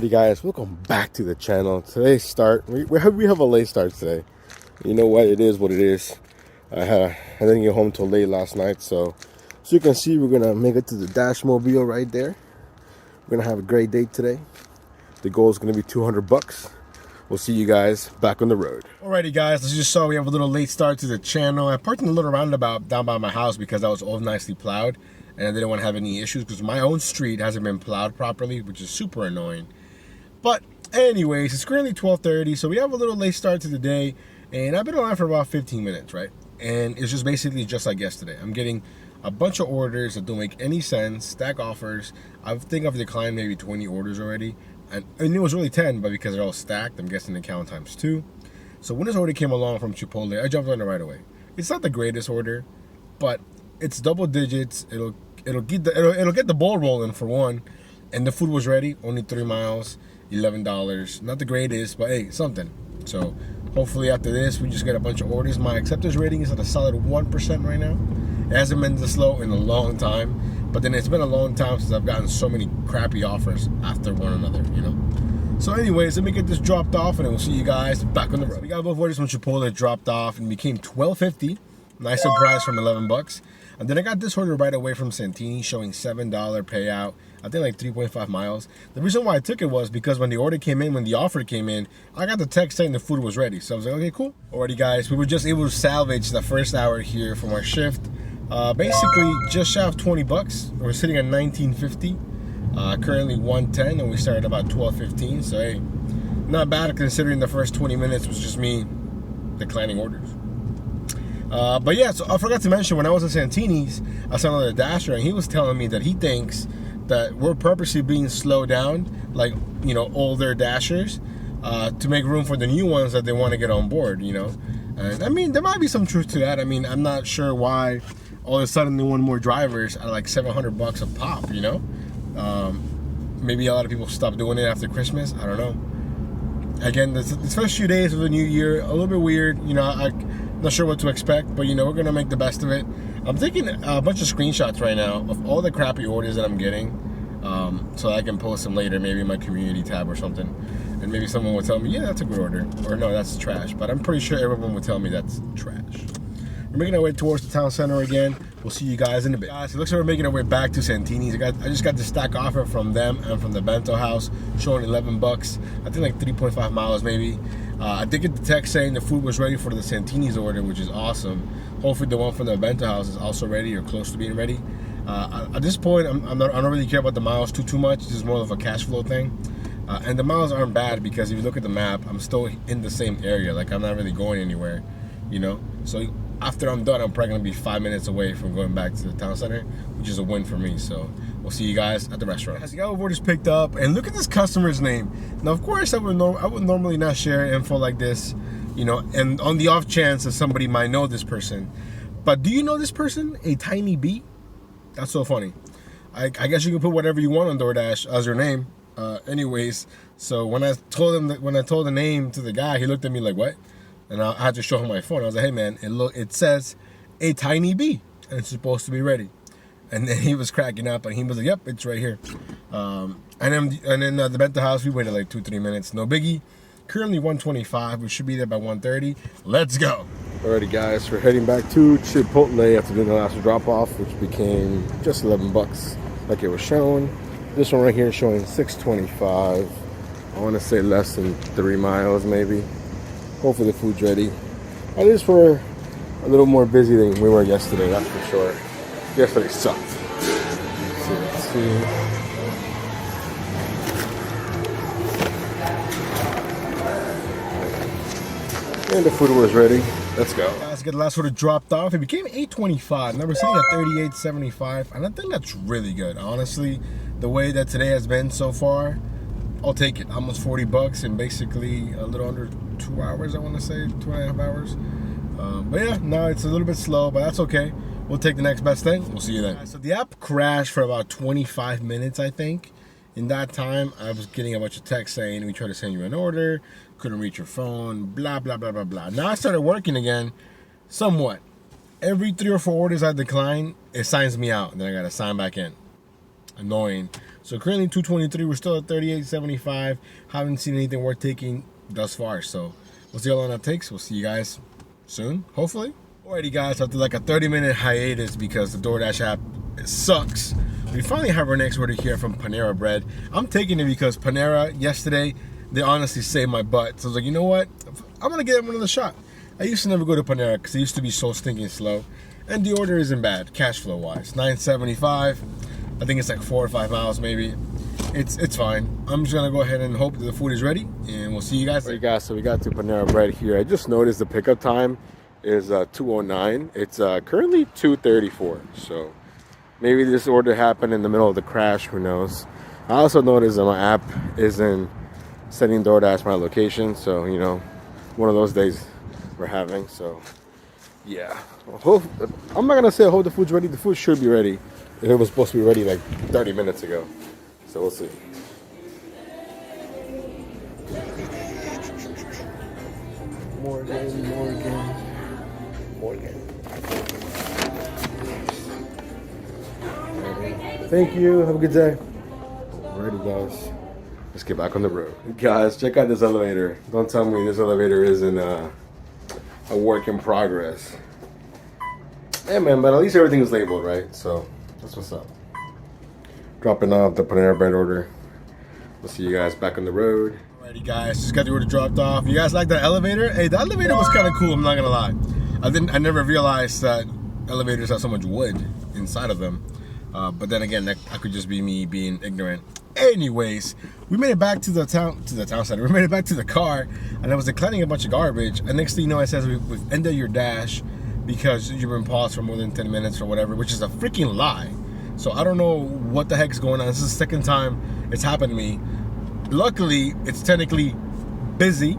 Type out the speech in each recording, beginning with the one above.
Alrighty guys, welcome back to the channel. Today's start, we have a late start today. You know what, it is what it is. I didn't get home till late last night, so you can see we're gonna make it to the Dash Mobile right there. We're gonna have a great day today. The goal is gonna be 200 bucks. We'll see you guys back on the road. Alrighty guys, as you just saw, we have a little late start to the channel. I parked in a little roundabout down by my house because that was all nicely plowed and I didn't want to have any issues because my own street hasn't been plowed properly, which is super annoying. But anyways, it's currently 12:30, so we have a little late start to the day, and I've been online for about 15 minutes, right? And it's just basically just like yesterday. I'm getting a bunch of orders that don't make any sense, stack offers. I think I've declined maybe 20 orders already, and it was really 10, but because they're all stacked, I'm guessing the count times 2. So when this order came along from Chipotle, I jumped on it right away. It's not the greatest order, but it's double digits. It'll get the ball rolling for one, and the food was ready. Only 3 miles, $11. Not the greatest, but hey, something. So hopefully after this, we just get a bunch of orders. My acceptance rating is at a solid 1% right now. It hasn't been this low in a long time, but then it's been a long time since I've gotten so many crappy offers after one another, you know. So anyways, let me get this dropped off, and then we'll see you guys back on the road. We got both orders from Chipotle dropped off, and became $12.50. Nice surprise from 11 bucks. And then I got this order right away from Santini showing $7 payout. I think like 3.5 miles. The reason why I took it was because when the order came in, when the offer came in, I got the text saying the food was ready. So I was like, okay, cool. Alrighty guys, we were just able to salvage the first hour here from our shift. Basically just shy of 20 bucks. We're sitting at 19.50. Currently 110, and we started about 12.15. So hey, not bad considering the first 20 minutes was just me declining orders. But yeah, so I forgot to mention, when I was at Santini's, I saw another Dasher, and he was telling me that he thinks that we're purposely being slowed down, like, you know, older Dashers, to make room for the new ones that they want to get on board, you know. And I mean, there might be some truth to that. I mean, I'm not sure why all of a sudden they want more drivers at like 700 bucks a pop, you know. Maybe a lot of people stopped doing it after Christmas. I don't know. Again, the first few days of the new year, a little bit weird, you know. I'm not sure what to expect, but you know, we're gonna make the best of it. I'm taking a bunch of screenshots right now of all the crappy orders that I'm getting, so I can post them later, maybe in my community tab or something, and maybe someone will tell me, yeah, that's a good order, or no, that's trash. But I'm pretty sure everyone will tell me that's trash. We're making our way towards the town center again. We'll see you guys in a bit. Guys, it looks like we're making our way back to Santini's. I just got the stack offer from them and from the Bento House, showing 11 bucks. I think like 3.5 miles maybe. I did get the text saying the food was ready for the Santini's order, which is awesome. Hopefully the one from the Bento House is also ready or close to being ready. At this point, I don't really care about the miles too much. This is more of a cash flow thing. And the miles aren't bad because if you look at the map, I'm still in the same area. Like, I'm not really going anywhere, you know? So after I'm done, I'm probably gonna be 5 minutes away from going back to the town center, which is a win for me. So we'll see you guys at the restaurant. As the guy over just picked up, and look at this customer's name. Now, of course, I would normally not share info like this, you know, and on the off chance that somebody might know this person. But do you know this person? A Tiny B? That's so funny. I guess you can put whatever you want on DoorDash as your name. Anyways, so when I told the name to the guy, he looked at me like, what? And I had to show him my phone. I was like, hey man, it says A Tiny B, and it's supposed to be ready. And then he was cracking up, and he was like, yep, it's right here. And then the Bento House, we waited like 2-3 minutes. No biggie. Currently 125. We should be there by 1:30. Let's go. Alrighty guys, we're heading back to Chipotle after doing the last drop off, which became just 11 bucks like it was shown. This one right here is showing 625. I want to say less than 3 miles maybe. Hopefully the food's ready. At least we're a little more busy than we were yesterday, that's for sure. Yesterday sucked. Let's see. And the food was ready. Let's go. Guys, get the last order dropped off. It became $8.25. Now we're sitting at $38.75, and I think that's really good. Honestly, the way that today has been so far, I'll take it. Almost 40 bucks in basically a little under 2 hours, I want to say, 2.5 hours. But yeah, no, it's a little bit slow, but that's okay. We'll take the next best thing. We'll see you then. So the app crashed for about 25 minutes, I think. In that time, I was getting a bunch of texts saying, we tried to send you an order, couldn't reach your phone, blah, blah, blah, blah, blah. Now I started working again, somewhat. Every 3 or 4 orders I decline, it signs me out, and then I got to sign back in. Annoying. So currently 223. We're still at 38.75. Haven't seen anything worth taking thus far. So we'll see how long that takes. We'll see you guys soon, hopefully. Alrighty, guys. After like a 30-minute hiatus because the DoorDash app sucks, we finally have our next order here from Panera Bread. I'm taking it because Panera yesterday, they honestly saved my butt. So I was like, you know what? I'm gonna give them another shot. I used to never go to Panera because it used to be so stinking slow. And the order isn't bad, cash flow wise. $9.75. I think it's like 4 or 5 miles maybe. It's fine. I'm just gonna go ahead and hope that the food is ready, and we'll see you guys. Alright guys, so we got to Panera Bread here. I just noticed the pickup time is 2:09. It's currently 2:34. So maybe this order happened in the middle of the crash, who knows. I also noticed that my app isn't sending DoorDash my location, so you know, one of those days we're having. So yeah, I'm not gonna say I hope the food's ready. The food should be ready. It was supposed to be ready like 30 minutes ago. So we'll see. Morgan. Thank you. Have a good day. Alrighty, guys. Let's get back on the road. Guys, check out this elevator. Don't tell me this elevator isn't a work in progress. Hey man, but at least everything is labeled, right? So that's what's up. Dropping off the Panera Bread order. We'll see you guys back on the road. Alrighty guys, just got the order dropped off. You guys like that elevator? Hey, the elevator was kind of cool, I'm not gonna lie. I never realized that elevators have so much wood inside of them. But then again, that could just be me being ignorant. Anyways, we made it back to the town center. We made it back to the car, and I was declining a bunch of garbage. And next thing you know, it says we've ended your dash because you've been paused for more than 10 minutes or whatever, which is a freaking lie. So I don't know what the heck's going on. This is the second time it's happened to me. Luckily, it's technically busy,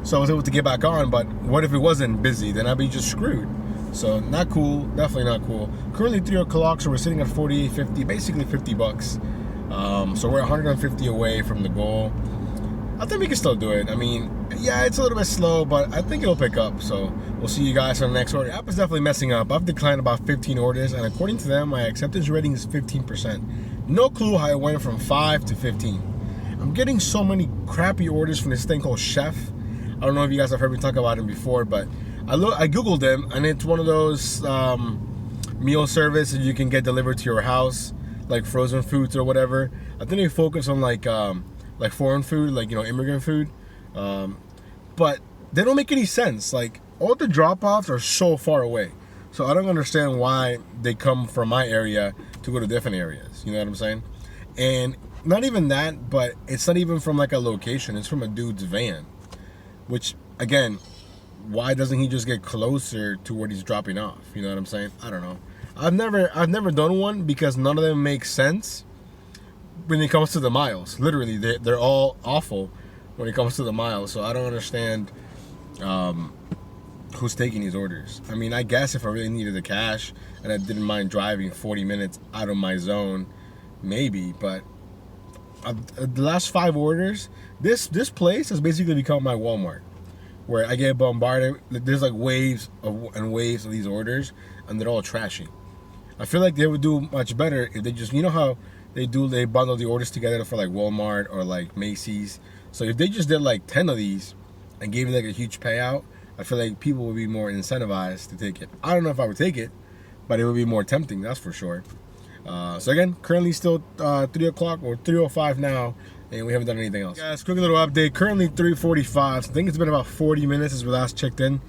so I was able to get back on. But what if it wasn't busy? Then I'd be just screwed. So not cool, definitely not cool. Currently 3 o'clock, so we're sitting at 48.50, basically $50. So we're 150 away from the goal. I think we can still do it. I mean, yeah, it's a little bit slow, but I think it'll pick up. So we'll see you guys on the next order. The app is definitely messing up. I've declined about 15 orders, and according to them, my acceptance rating is 15%. No clue how it went from 5 to 15. I'm getting so many crappy orders from this thing called Chef. I don't know if you guys have heard me talk about him before, but I googled them, and it's one of those meal service that you can get delivered to your house, like frozen foods or whatever. I think they focus on like foreign food, like, you know, immigrant food, but they don't make any sense. Like, all the drop-offs are so far away, so I don't understand why they come from my area to go to different areas. You know what I'm saying? And not even that, but it's not even from like a location. It's from a dude's van, which again, why doesn't he just get closer to where he's dropping off? You know what I'm saying? I don't know. I've never done one because none of them make sense when it comes to the miles. Literally, they're all awful when it comes to the miles. So I don't understand who's taking these orders. I mean, I guess if I really needed the cash and I didn't mind driving 40 minutes out of my zone, maybe. But the last 5 orders, this place has basically become my Walmart, where I get bombarded. There's like waves and waves of these orders, and they're all trashy. I feel like they would do much better if they just, you know how they bundle the orders together for like Walmart or like Macy's. So if they just did like 10 of these and gave it like a huge payout, I feel like people would be more incentivized to take it. I don't know if I would take it, but it would be more tempting, that's for sure. So again, currently still 3 o'clock or 3:05 now, and we haven't done anything else. Guys, quick little update. Currently 3:45. So I think it's been about 40 minutes since we last checked in.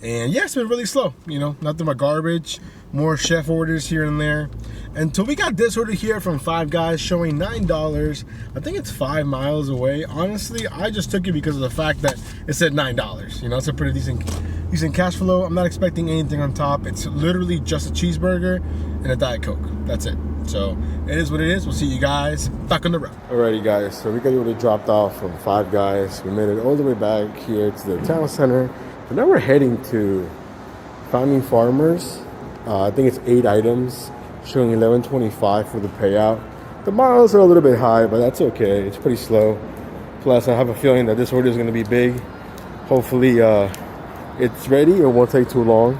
And yeah, it's been really slow. You know, nothing but garbage, more chef orders here and there. Until we got this order here from Five Guys showing $9. I think it's 5 miles away. Honestly, I just took it because of the fact that it said $9. You know, it's a pretty decent cash flow. I'm not expecting anything on top. It's literally just a cheeseburger and a Diet Coke. That's it. So it is what it is. We'll see you guys back on the road. Alrighty guys, so we got the order dropped off from Five Guys. We made it all the way back here to the town center. So now we're heading to Founding Farmers. I think it's 8 items, showing $11.25 for the payout. The miles are a little bit high, but that's okay. It's pretty slow. Plus, I have a feeling that this order is going to be big. Hopefully, it's ready. It won't take too long.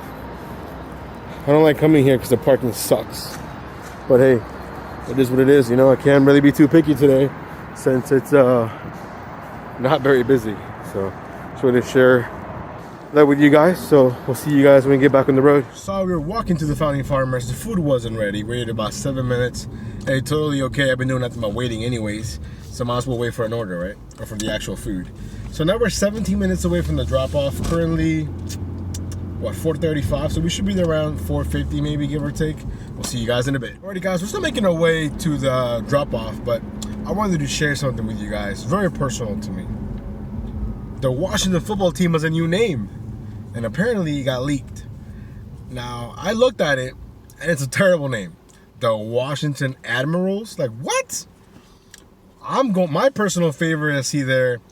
I don't like coming here because the parking sucks. But hey, it is what it is. You know, I can't really be too picky today since it's not very busy. So just wanted to share that with you guys. So we'll see you guys when we get back on the road. So we were walking to the Founding Farmers. The food wasn't ready. Waited about 7 minutes. Hey, totally okay. I've been doing nothing but waiting anyways. So might as well wait for an order, right? Or for the actual food. So now we're 17 minutes away from the drop-off. Currently, what, 4:35? So we should be there around 4:50 maybe, give or take. We'll see you guys in a bit. Alrighty guys, we're still making our way to the drop-off, but I wanted to share something with you guys. Very personal to me. The Washington football team has a new name. And apparently it got leaked. Now, I looked at it, and it's a terrible name. The Washington Admirals? Like, what? My personal favorite is either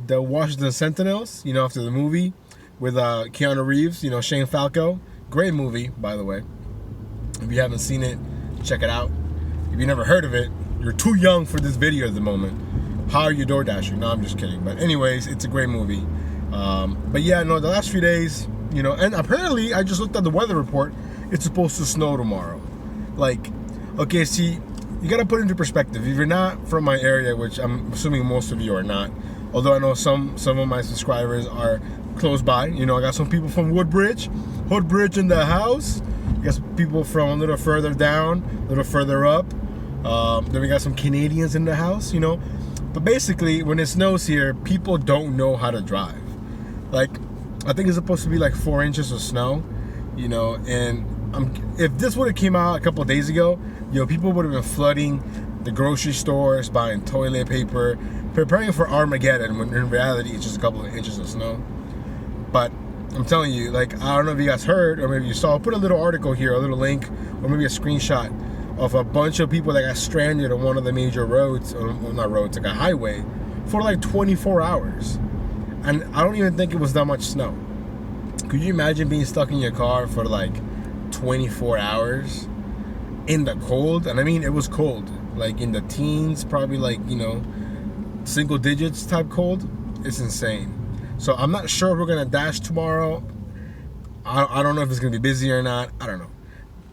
the Washington Sentinels, you know, after the movie with Keanu Reeves, you know, Shane Falco. Great movie, by the way. If you haven't seen it, check it out. If you never heard of it, you're too young for this video at the moment. How are you DoorDashing? No, I'm just kidding. But anyways, it's a great movie. But yeah, no, the last few days, you know, and apparently I just looked at the weather report. It's supposed to snow tomorrow. Like, okay, see, you got to put it into perspective. If you're not from my area, which I'm assuming most of you are not, although I know some of my subscribers are close by. You know, I got some people from Woodbridge in the house. I got some people from a little further down, a little further up. Then we got some Canadians in the house, you know. But basically, when it snows here, people don't know how to drive. Like, I think it's supposed to be like 4 inches of snow, you know, and if this would have came out a couple of days ago, you know, people would have been flooding the grocery stores, buying toilet paper, preparing for Armageddon, when in reality it's just a couple of inches of snow. But I'm telling you, like, I don't know if you guys heard, or maybe you saw, I'll put a little article here, a little link, or maybe a screenshot of a bunch of people that got stranded on one of the major roads, or well, not roads, like a highway, for like 24 hours. And I don't even think it was that much snow. Could you imagine being stuck in your car for like 24 hours in the cold? And I mean, it was cold, like in the teens, probably like, you know, single digits type cold. It's insane. So I'm not sure if we're gonna dash tomorrow. I don't know if it's gonna be busy or not. I don't know.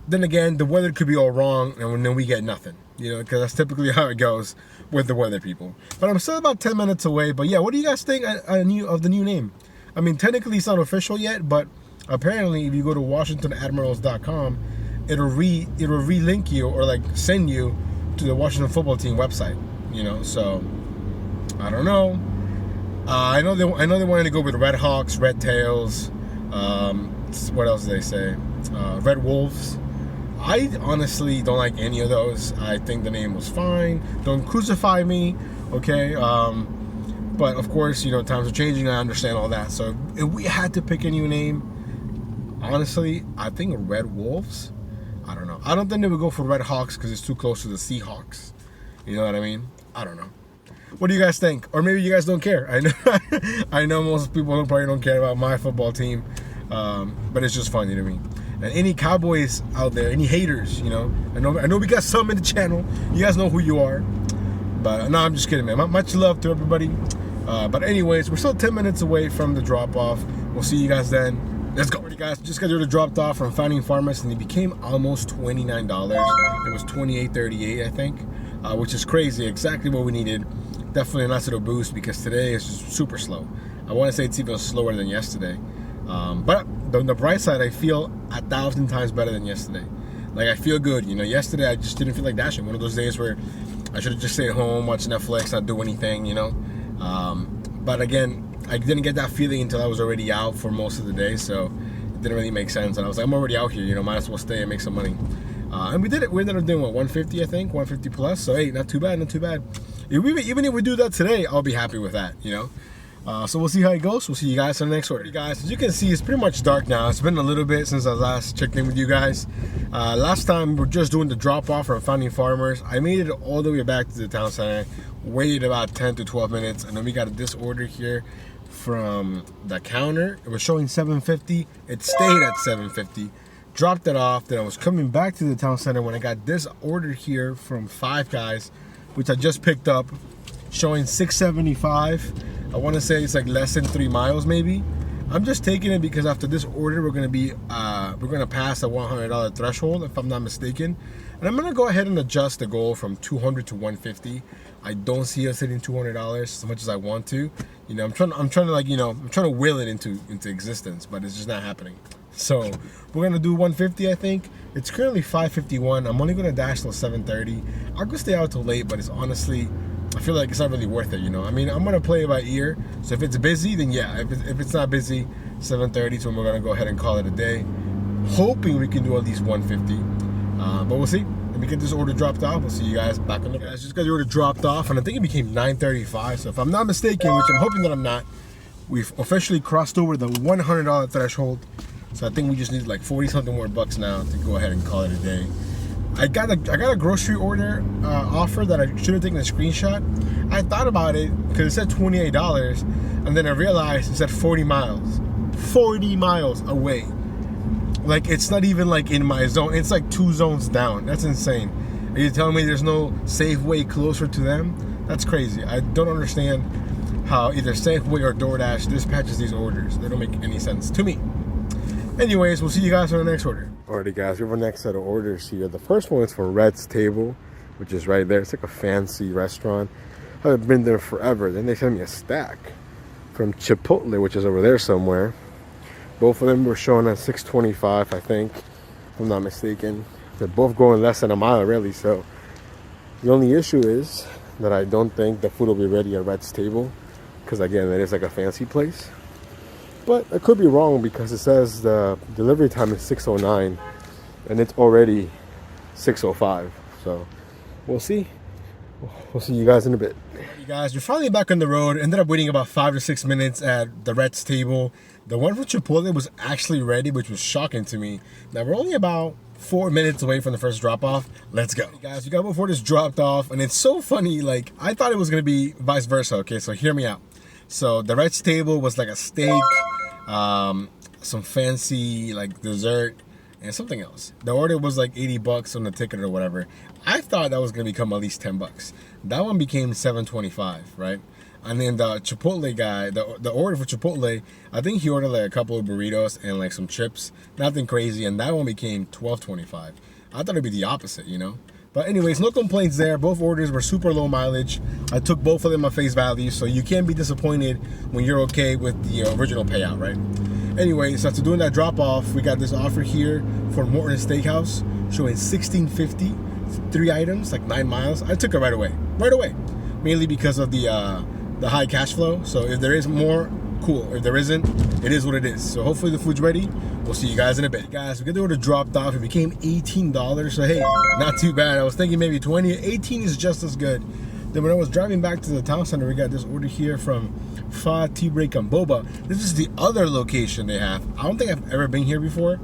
Then again, the weather could be all wrong, and then we get nothing, you know, because that's typically how it goes with the weather people. But I'm still about 10 minutes away. But yeah, what do you guys think of the new name? I mean, technically it's not official yet, but apparently if you go to WashingtonAdmirals.com, it'll relink you, or like send you to the Washington football team website, you know. So I don't know. I know they wanted to go with Red Hawks, Red Tails. What else did they say? Red Wolves. I honestly don't like any of those. I think the name was fine. Don't crucify me, okay? But of course, you know, times are changing. I understand all that. So if we had to pick a new name, honestly, I think Red Wolves. I don't know. I don't think they would go for Red Hawks because it's too close to the Seahawks. You know what I mean? I don't know. What do you guys think? Or maybe you guys don't care. I know, I know most people probably don't care about my football team, but it's just funny to me. And any Cowboys out there, any haters, you know, I know we got some in the channel. You guys know who you are. But no, I'm just kidding, man. Much love to everybody. But anyways, we're still 10 minutes away from the drop-off. We'll see you guys then. Let's go. Alrighty, guys, just got the dropped off from Founding Farmers, and it became almost $29. It was $28.38, I think, which is crazy. Exactly what we needed. Definitely a nice little boost, because today is just super slow. I want to say it's even slower than yesterday. But on the bright side, I feel 1,000 times better than yesterday. Like, I feel good. You know, yesterday I just didn't feel like dashing. One of those days where I should have just stayed home, watch Netflix, not do anything, you know. But again, I didn't get that feeling until I was already out for most of the day, so it didn't really make sense. And I was like, I'm already out here, you know, might as well stay and make some money. And we did it. We ended up doing, what, 150, I think? 150 plus. So, hey, not too bad, not too bad. Even if we do that today, I'll be happy with that, you know. So we'll see how it goes. We'll see you guys on the next order. Guys, as you can see, it's pretty much dark now. It's been a little bit since I last checked in with you guys. Last time we were just doing the drop-off from Founding Farmers. I made it all the way back to the town center, waited about 10 to 12 minutes, and then we got this order here from the counter. It was showing $7.50. It stayed at $7.50. Dropped it off. Then I was coming back to the town center when I got this order here from Five Guys, which I just picked up, showing $6.75. I want to say it's like less than 3 miles maybe. I'm just taking it because after this order, we're gonna pass the $100 threshold, if I'm not mistaken. And I'm gonna go ahead and adjust the goal from 200 to 150. I don't see us hitting $200 as much as I want to. You know, I'm trying to like, you know, I'm trying to will it into existence, but it's just not happening. So we're gonna do 150, I think. It's currently 5:51. I'm only gonna dash till 7:30. I'll go stay out till late, but it's honestly, I feel like it's not really worth it, you know. I mean, I'm gonna play it by ear. So if it's busy, then yeah. If it's not busy, 7:30. So we're gonna go ahead and call it a day, hoping we can do at least 150. But we'll see. Let me get this order dropped off. We'll see you guys back on the. Guys, just got the order dropped off, and I think it became 9:35. So if I'm not mistaken, which I'm hoping that I'm not, we've officially crossed over the $100 threshold. So I think we just need like 40 something more bucks now to go ahead and call it a day. I got a grocery order offer that I should have taken a screenshot. I thought about it because it said $28, and then I realized it said 40 miles. 40 miles away. Like, it's not even like in my zone. It's like 2 zones down. That's insane. Are you telling me there's no Safeway closer to them? That's crazy. I don't understand how either Safeway or DoorDash dispatches these orders. They don't make any sense to me. Anyways, we'll see you guys on the next order. Alrighty guys, we have our next set of orders here. The first one is for Red's Table, which is right there. It's like a fancy restaurant. I've been there forever. Then they sent me a stack from Chipotle, which is over there somewhere. Both of them were showing at $6.25, I think, if I'm not mistaken. They're both going less than a mile, really. So the only issue is that I don't think the food will be ready at Red's Table, because again, it is like a fancy place. But I could be wrong because it says the delivery time is 6:09 and it's already 6:05. So we'll see. We'll see you guys in a bit. You guys, we're finally back on the road. Ended up waiting about 5 to 6 minutes at the Red's Table. The one from Chipotle was actually ready, which was shocking to me. Now we're only about 4 minutes away from the first drop off. Let's go. Guys, we got before this dropped off, and it's so funny. Like, I thought it was gonna be vice versa. Okay, so hear me out. So the Red's Table was like a steak, some fancy like dessert, and something else. The order was like $80 on the ticket or whatever. I thought that was gonna become at least $10. That one became $7.25, right? And then the Chipotle guy, the order for Chipotle, I think he ordered like a couple of burritos and like some chips, nothing crazy, and that one became $12.25. I thought it'd be the opposite, you know. But anyways, no complaints there. Both orders were super low mileage. I took both of them at face value, so you can't be disappointed when you're okay with the original payout, right? Anyways, after doing that drop off, we got this offer here for Morton Steakhouse showing $16.50, 3 items, like 9 miles. I took it right away, mainly because of the high cash flow. So if there is more, cool. If there isn't, it is what it is. So hopefully the food's ready. We'll see you guys in a bit. Guys, we got the order dropped off. It became $18. So hey, not too bad. I was thinking maybe 20. 18 is just as good. Then when I was driving back to the town center, we got this order here from Fa Tea Break and Boba. This is the other location they have. I don't think I've ever been here before,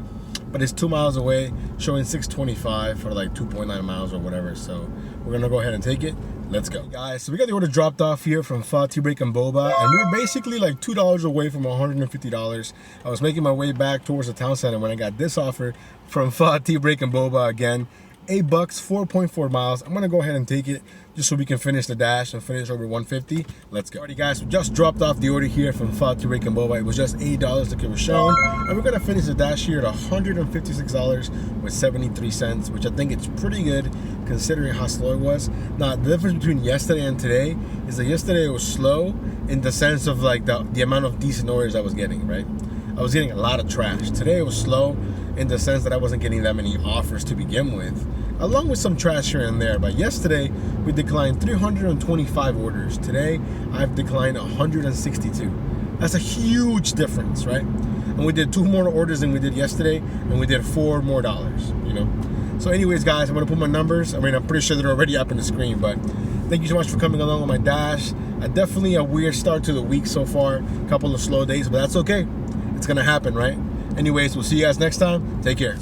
but it's 2 miles away, showing $6.25 for like 2.9 miles or whatever. So we're gonna go ahead and take it. Let's go. Guys, so we got the order dropped off here from Fa Tea Break and Boba, and we were basically like $2 away from $150. I was making my way back towards the town center when I got this offer from Fa Tea Break and Boba again. $8, 4.4 miles. I'm gonna go ahead and take it just so we can finish the dash and finish over 150. Let's go. Alrighty guys, we just dropped off the order here from Fa Tea Break and Boba. It was just $8 that it was shown, and we're gonna finish the dash here at $156.73, which I think it's pretty good considering how slow it was. Now the difference between yesterday and today is that yesterday it was slow in the sense of like the amount of decent orders I was getting, right? I was getting a lot of trash. Today it was slow in the sense that I wasn't getting that many offers to begin with, along with some trash here and there. But yesterday we declined 325 orders. Today I've declined 162. That's a huge difference, right? And we did 2 more orders than we did yesterday, and we did $4 more, you know? So anyways guys, I'm gonna put my numbers. I mean, I'm pretty sure they're already up in the screen, but thank you so much for coming along on my dash. Definitely a weird start to the week so far. A couple of slow days, but that's okay. It's gonna happen, right? Anyways, we'll see you guys next time. Take care.